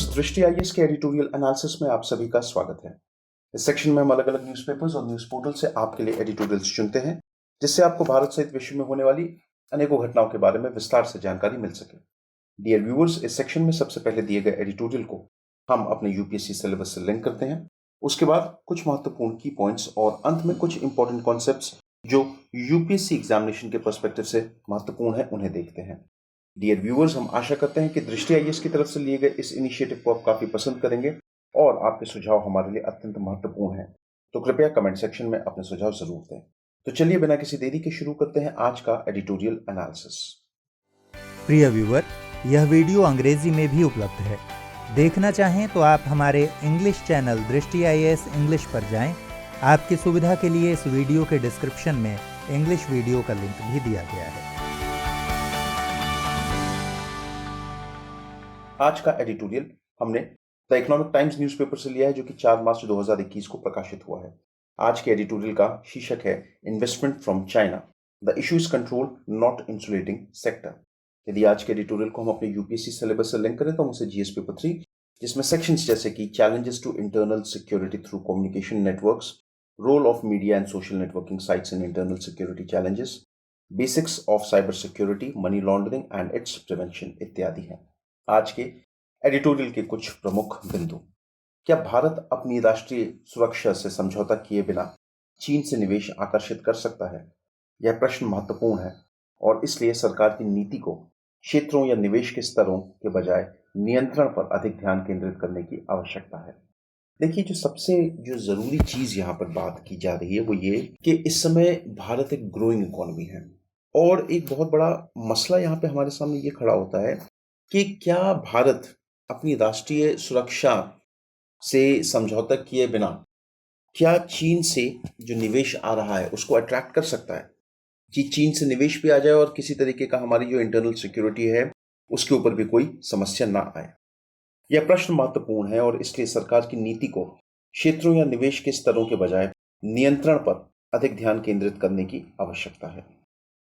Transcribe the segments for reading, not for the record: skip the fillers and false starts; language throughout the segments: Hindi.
व्यूअर्स, दृष्टि आईएएस के एडिटोरियल एनालिसिस में आप सभी का स्वागत है। इस सेक्शन में हम अलग अलग न्यूज़पेपर्स और न्यूज़ पोर्टल से आपके लिए एडिटोरियल्स चुनते हैं, जिससे आपको भारत सहित विश्व में होने वाली अनेकों घटनाओं के बारे में विस्तार से जानकारी मिल सके। डियर व्यूअर्स, इस सेक्शन में सबसे पहले दिए गए एडिटोरियल को हम अपने यूपीएससी सिलेबस से लिंक करते हैं। उसके बाद कुछ महत्वपूर्ण की पॉइंट्स और अंत में कुछ इंपॉर्टेंट कॉन्सेप्ट्स जो यूपीएससी एग्जामिनेशन के पर्सपेक्टिव से महत्वपूर्ण है, उन्हें देखते हैं। डियर व्यूअर्स, हम आशा करते हैं कि दृष्टि आईएएस की तरफ से लिए गए इस इनिशिएटिव को आप काफी पसंद करेंगे और आपके सुझाव हमारे लिए अत्यंत महत्वपूर्ण हैं। तो कृपया कमेंट सेक्शन में अपने सुझाव जरूर दें। तो चलिए बिना किसी देरी के शुरू करते हैं आज का एडिटोरियल एनालिसिस। प्रिय व्यूअर, यह वीडियो अंग्रेजी में भी उपलब्ध है। देखना चाहें तो आप हमारे इंग्लिश चैनल दृष्टि आईएएस इंग्लिश पर जाएं। आपकी सुविधा के लिए इस वीडियो के डिस्क्रिप्शन में इंग्लिश वीडियो का लिंक भी दिया गया है। आज का एडिटोरियल हमने द इकोनॉमिक टाइम्स न्यूज़पेपर से लिया है, जो कि 4 मार्च 2021 को प्रकाशित हुआ है। आज के एडिटोरियल का शीर्षक है investment from China, the issue is control not insulating sector. यदि आज के एडिटोरियल को हम अपने यूपीएससी सिलेबस से लिंक करें तो हम उसे जीएस पेपर 3, जिसमें सेक्शंस जैसे कि challenges to internal security through communication networks, role of media and social networking sites in internal security challenges, basics of cyber security, money laundering and its prevention इत्यादि हैं। आज के एडिटोरियल के कुछ प्रमुख बिंदु। क्या भारत अपनी राष्ट्रीय सुरक्षा से समझौता किए बिना चीन से निवेश आकर्षित कर सकता है? यह प्रश्न महत्वपूर्ण है और इसलिए सरकार की नीति को क्षेत्रों या निवेश के स्तरों के बजाय नियंत्रण पर अधिक ध्यान केंद्रित करने की आवश्यकता है। देखिए, जो जरूरी चीज यहाँ पर बात की जा रही है वो ये कि इस समय भारत एक ग्रोइंग इकोनॉमी है और एक बहुत बड़ा मसला यहाँ पे हमारे सामने ये खड़ा होता है कि क्या भारत अपनी राष्ट्रीय सुरक्षा से समझौता किए बिना क्या चीन से जो निवेश आ रहा है उसको अट्रैक्ट कर सकता है, कि चीन से निवेश भी आ जाए और किसी तरीके का हमारी जो इंटरनल सिक्योरिटी है उसके ऊपर भी कोई समस्या ना आए। यह प्रश्न महत्वपूर्ण है और इसलिए सरकार की नीति को क्षेत्रों या निवेश के स्तरों के बजाय नियंत्रण पर अधिक ध्यान केंद्रित करने की आवश्यकता है।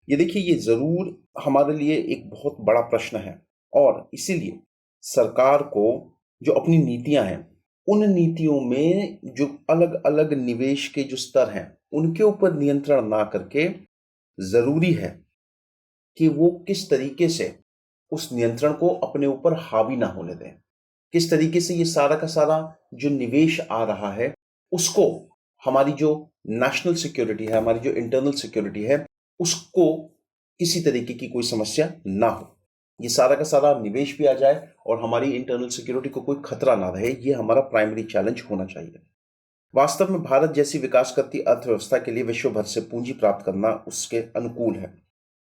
ये देखिए, ये जरूर हमारे लिए एक बहुत बड़ा प्रश्न है और इसीलिए सरकार को जो अपनी नीतियां हैं, उन नीतियों में जो अलग अलग निवेश के जो स्तर हैं उनके ऊपर नियंत्रण ना करके जरूरी है कि वो किस तरीके से उस नियंत्रण को अपने ऊपर हावी ना होने दें, किस तरीके से ये सारा का सारा जो निवेश आ रहा है उसको हमारी जो नेशनल सिक्योरिटी है, हमारी जो इंटरनल सिक्योरिटी है, उसको किसी तरीके की कोई समस्या ना हो, ये सारा का सारा निवेश भी आ जाए और हमारी इंटरनल सिक्योरिटी को कोई खतरा ना रहे। ये हमारा प्राइमरी चैलेंज होना चाहिए। वास्तव में भारत जैसी विकास करती अर्थव्यवस्था के लिए विश्व भर से पूंजी प्राप्त करना उसके अनुकूल है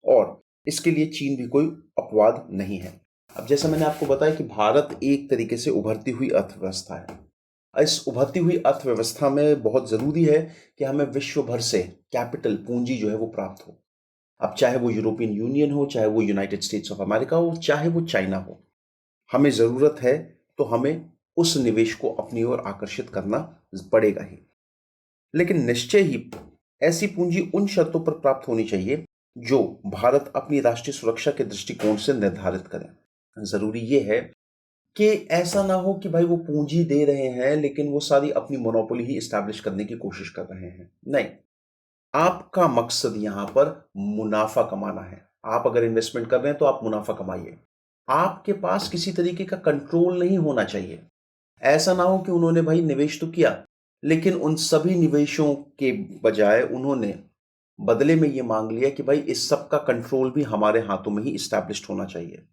और इसके लिए चीन भी कोई अपवाद नहीं है। अब जैसा मैंने आपको बताया कि भारत एक तरीके से उभरती हुई अर्थव्यवस्था है। इस उभरती हुई अर्थव्यवस्था में बहुत जरूरी है कि हमें विश्व भर से कैपिटल, पूंजी जो है वो प्राप्त हो। अब चाहे वो यूरोपियन यूनियन हो, चाहे वो यूनाइटेड स्टेट्स ऑफ अमेरिका हो, चाहे वो चाइना हो, हमें जरूरत है तो हमें उस निवेश को अपनी ओर आकर्षित करना पड़ेगा ही। लेकिन निश्चय ही ऐसी पूंजी उन शर्तों पर प्राप्त होनी चाहिए जो भारत अपनी राष्ट्रीय सुरक्षा के दृष्टिकोण से निर्धारित करें। जरूरी यह है कि ऐसा ना हो कि भाई वो पूंजी दे रहे हैं लेकिन वो सारी अपनी मोनोपोली ही एस्टैब्लिश करने की कोशिश कर रहे हैं। नहीं, आपका मकसद यहां पर मुनाफा कमाना है। आप अगर इन्वेस्टमेंट कर रहे हैं तो आप मुनाफा कमाइए। आपके पास किसी तरीके का कंट्रोल नहीं होना चाहिए। ऐसा ना हो कि उन्होंने भाई निवेश तो किया लेकिन उन सभी निवेशों के बजाय उन्होंने बदले में यह मांग लिया कि भाई इस सब का कंट्रोल भी हमारे हाथों में ही इस्टैब्लिश्ड होना चाहिए।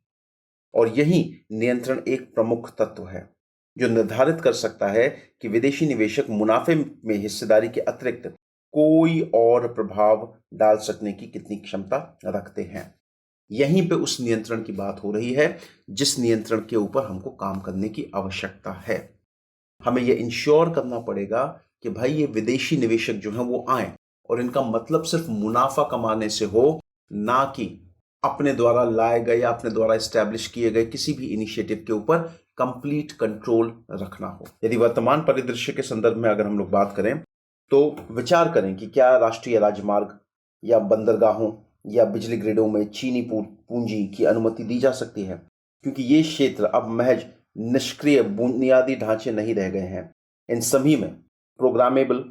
और यही नियंत्रण एक प्रमुख तत्व है जो निर्धारित कर सकता है कि विदेशी निवेशक मुनाफे में हिस्सेदारी के अतिरिक्त कोई और प्रभाव डाल सकने की कितनी क्षमता रखते हैं। यहीं पे उस नियंत्रण की बात हो रही है जिस नियंत्रण के ऊपर हमको काम करने की आवश्यकता है। हमें यह इंश्योर करना पड़ेगा कि भाई ये विदेशी निवेशक जो हैं वो आए और इनका मतलब सिर्फ मुनाफा कमाने से हो, ना कि अपने द्वारा लाए गए या अपने द्वारा एस्टैब्लिश किए गए किसी भी इनिशिएटिव के ऊपर कंप्लीट कंट्रोल रखना हो। यदि वर्तमान परिदृश्य के संदर्भ में अगर हम लोग बात करें तो विचार करें कि क्या राष्ट्रीय राजमार्ग या बंदरगाहों या बिजली ग्रिडों में चीनी पूंजी की अनुमति दी जा सकती है, क्योंकि ये क्षेत्र अब महज निष्क्रिय बुनियादी ढांचे नहीं रह गए हैं। इन सभी में प्रोग्रामेबल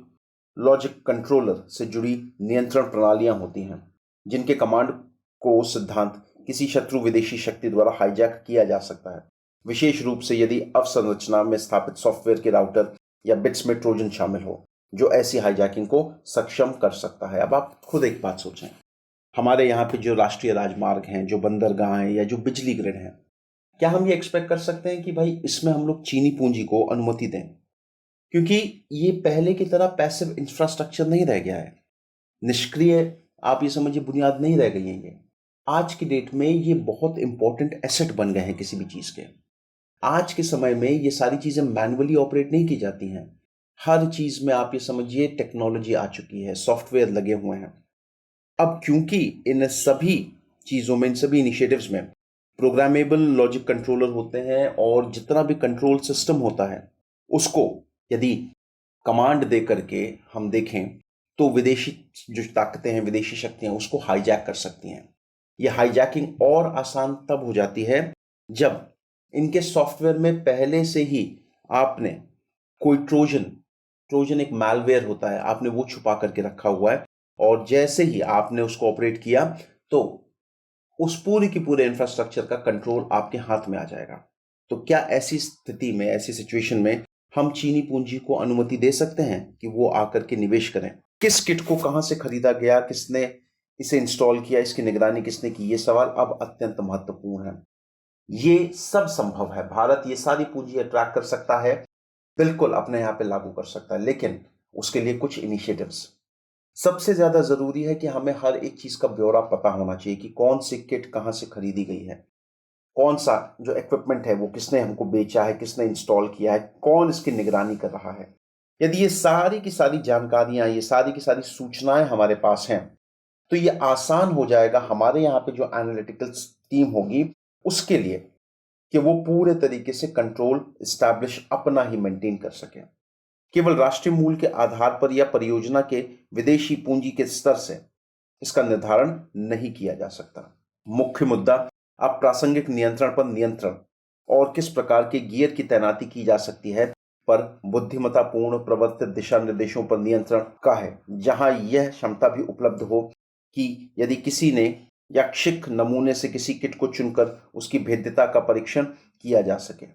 लॉजिक कंट्रोलर से जुड़ी नियंत्रण प्रणालियां होती हैं, जिनके कमांड को सिद्धांत किसी शत्रु विदेशी शक्ति द्वारा हाईजैक किया जा सकता है, विशेष रूप से यदि अवसंरचना में स्थापित सॉफ्टवेयर के राउटर या बिट्स में ट्रोजन शामिल हो, जो ऐसी हाईजैकिंग को सक्षम कर सकता है। अब आप खुद एक बात सोचें, हमारे यहाँ पे जो राष्ट्रीय राजमार्ग हैं, जो बंदरगाह हैं या जो बिजली ग्रिड हैं, क्या हम ये एक्सपेक्ट कर सकते हैं कि भाई इसमें हम लोग चीनी पूंजी को अनुमति दें? क्योंकि ये पहले की तरह पैसिव इंफ्रास्ट्रक्चर नहीं रह गया है, निष्क्रिय आप ये समझिए बुनियाद नहीं रह गई है। ये आज की डेट में ये बहुत इंपॉर्टेंट एसेट बन गए हैं किसी भी चीज के। आज के समय में ये सारी चीजें मैनुअली ऑपरेट नहीं की जाती हैं। हर चीज में आप ये समझिए टेक्नोलॉजी आ चुकी है, सॉफ्टवेयर लगे हुए हैं। अब क्योंकि इन सभी चीजों में, इन सभी इनिशिएटिव्स में प्रोग्रामेबल लॉजिक कंट्रोलर होते हैं और जितना भी कंट्रोल सिस्टम होता है उसको यदि कमांड दे करके हम देखें तो विदेशी जो ताकतें हैं, विदेशी शक्तियां उसको हाईजैक कर सकती हैं। यह हाईजैकिंग और आसान तब हो जाती है जब इनके सॉफ्टवेयर में पहले से ही आपने कोई ट्रोजन एक मैलवेयर होता है, आपने वो छुपा करके रखा हुआ है, और जैसे ही आपने उसको ऑपरेट किया तो उस पूरी की पूरे इंफ्रास्ट्रक्चर का कंट्रोल आपके हाथ में आ जाएगा। तो क्या ऐसी स्थिति में, ऐसी सिचुएशन में हम चीनी पूंजी को अनुमति दे सकते हैं कि वो आकर के निवेश करें? किस किट को कहां से खरीदा गया, किसने इसे इंस्टॉल किया, इसकी निगरानी किसने की, ये सवाल अब अत्यंत महत्वपूर्ण है। ये सब संभव है, भारत ये सारी पूंजी अट्रैक्ट कर सकता है, बिल्कुल अपने यहाँ पे लागू कर सकता है, लेकिन उसके लिए कुछ इनिशिएटिव्स। सबसे ज्यादा जरूरी है कि हमें हर एक चीज का ब्यौरा पता होना चाहिए कि कौन सी किट कहां से खरीदी गई है, कौन सा जो इक्विपमेंट है वो किसने हमको बेचा है, किसने इंस्टॉल किया है, कौन इसकी निगरानी कर रहा है। यदि ये सारी की सारी जानकारियां, ये सारी की सारी सूचनाएं हमारे पास हैं तो ये आसान हो जाएगा हमारे यहाँ पे जो एनालिटिकल टीम होगी उसके लिए कि वो पूरे तरीके से कंट्रोल एस्टैब्लिश अपना ही मेंटेन कर सके। केवल राष्ट्रीय मूल्य के आधार पर या परियोजना के विदेशी पूंजी के स्तर से इसका निर्धारण नहीं किया जा सकता। मुख्य मुद्दा अब प्रासंगिक नियंत्रण पर नियंत्रण और किस प्रकार के गियर की तैनाती की जा सकती है पर बुद्धिमत्तापूर्ण प्रवर्तित दिशा निर्देशों पर नियंत्रण का है, जहां यह क्षमता भी उपलब्ध हो कि यदि किसी ने यादृच्छिक नमूने से किसी किट को चुनकर उसकी भेद्यता का परीक्षण किया जा सके।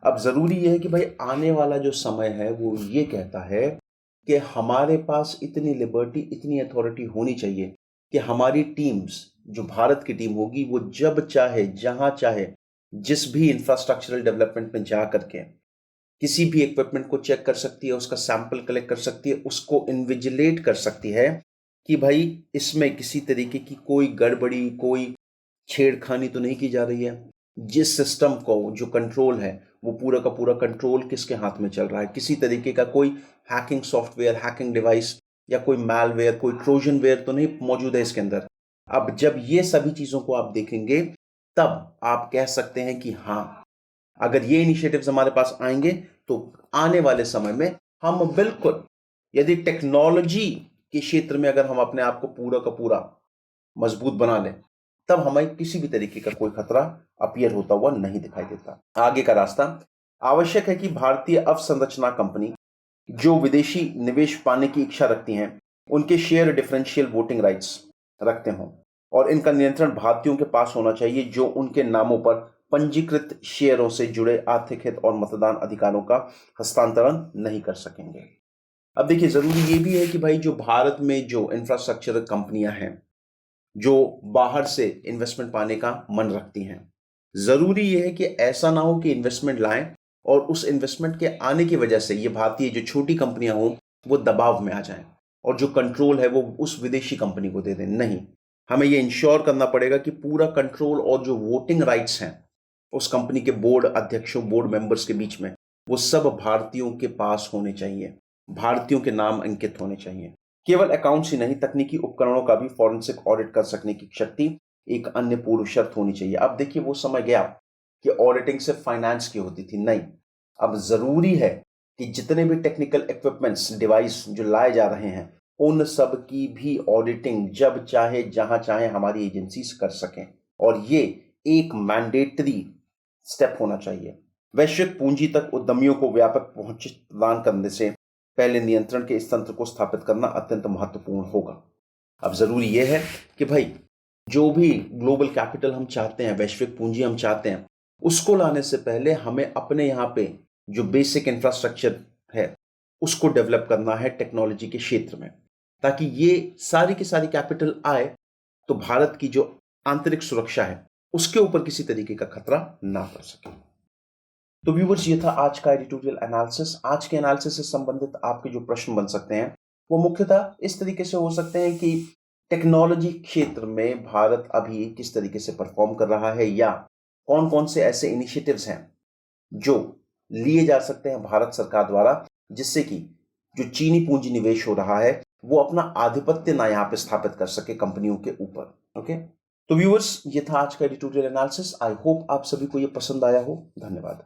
अब जरूरी यह है कि भाई आने वाला जो समय है वो ये कहता है कि हमारे पास इतनी लिबर्टी, इतनी अथॉरिटी होनी चाहिए कि हमारी टीम्स, जो भारत की टीम होगी, वो जब चाहे, जहां चाहे, जिस भी इंफ्रास्ट्रक्चरल डेवलपमेंट में जा करके किसी भी इक्विपमेंट को चेक कर सकती है, उसका सैंपल कलेक्ट कर सकती है, उसको इन्विजिलेट कर सकती है कि भाई इसमें किसी तरीके की कोई गड़बड़ी, कोई छेड़खानी तो नहीं की जा रही है। जिस सिस्टम को जो कंट्रोल है वो पूरा का पूरा कंट्रोल किसके हाथ में चल रहा है, किसी तरीके का कोई हैकिंग सॉफ्टवेयर, हैकिंग डिवाइस या कोई मैलवेयर, कोई ट्रोजनवेयर तो नहीं मौजूद है इसके अंदर। अब जब ये सभी चीजों को आप देखेंगे तब आप कह सकते हैं कि हाँ, अगर ये इनिशिएटिव्स हमारे पास आएंगे तो आने वाले समय में हम बिल्कुल, यदि टेक्नोलॉजी के क्षेत्र में अगर हम अपने आप को पूरा का पूरा मजबूत बना लें तब हमें किसी भी तरीके का कोई खतरा अपीयर होता हुआ नहीं दिखाई देता। आगे का रास्ता आवश्यक है कि भारतीय अवसंरचना कंपनी जो विदेशी निवेश पाने की इच्छा रखती हैं उनके शेयर डिफरेंशियल वोटिंग राइट्स रखते हों और इनका नियंत्रण भारतीयों के पास होना चाहिए जो उनके नामों पर पंजीकृत शेयरों से जुड़े आर्थिक हित और मतदान अधिकारों का हस्तांतरण नहीं कर सकेंगे। अब देखिए, जरूरी ये भी है कि भाई जो भारत में जो इंफ्रास्ट्रक्चर कंपनियां हैं जो बाहर से इन्वेस्टमेंट पाने का मन रखती हैं, जरूरी ये है कि ऐसा ना हो कि इन्वेस्टमेंट लाएं और उस इन्वेस्टमेंट के आने की वजह से ये भारतीय जो छोटी कंपनियां हों वो दबाव में आ जाएं और जो कंट्रोल है वो उस विदेशी कंपनी को दे दें। नहीं, हमें ये इंश्योर करना पड़ेगा कि पूरा कंट्रोल और जो वोटिंग राइट्स हैं उस कंपनी के बोर्ड अध्यक्षों, बोर्ड मेंबर्स के बीच में, वो सब भारतीयों के पास होने चाहिए, भारतीयों के नाम अंकित होने चाहिए। केवल अकाउंट्स ही नहीं, तकनीकी उपकरणों का भी फॉरेंसिक ऑडिट कर सकने की शक्ति एक अन्य पूर्व शर्त होनी चाहिए। अब देखिए, वो समय गया कि ऑडिटिंग सिर्फ फाइनेंस की होती थी, नहीं, अब जरूरी है कि जितने भी टेक्निकल इक्विपमेंट्स, डिवाइस जो लाए जा रहे हैं उन सब की भी ऑडिटिंग जब चाहे, जहां चाहे हमारी एजेंसीज कर सकें और ये एक मैंडेटरी स्टेप होना चाहिए। वैश्विक पूंजी तक उद्यमियों को व्यापक पहुंच प्रदान करने से पहले नियंत्रण के इस तंत्र को स्थापित करना अत्यंत महत्वपूर्ण होगा। अब जरूरी यह है कि भाई जो भी ग्लोबल कैपिटल हम चाहते हैं, वैश्विक पूंजी हम चाहते हैं, उसको लाने से पहले हमें अपने यहाँ पे जो बेसिक इंफ्रास्ट्रक्चर है उसको डेवलप करना है टेक्नोलॉजी के क्षेत्र में, ताकि ये सारी की सारी कैपिटल आए तो भारत की जो आंतरिक सुरक्षा है उसके ऊपर किसी तरीके का खतरा ना पड़ सके। तो व्यूअर्स, ये था आज का एडिटोरियल एनालिसिस। आज के एनालिसिस से संबंधित आपके जो प्रश्न बन सकते हैं वो मुख्यतः इस तरीके से हो सकते हैं कि टेक्नोलॉजी क्षेत्र में भारत अभी किस तरीके से परफॉर्म कर रहा है, या कौन कौन से ऐसे इनिशिएटिव्स हैं जो लिए जा सकते हैं भारत सरकार द्वारा, जिससे कि जो चीनी पूंजी निवेश हो रहा है वो अपना आधिपत्य ना यहाँ पे स्थापित कर सके कंपनियों के ऊपर। ओके, तो व्यूअर्स, ये था आज का एडिटोरियल एनालिसिस। आई होप आप सभी को ये पसंद आया हो। धन्यवाद।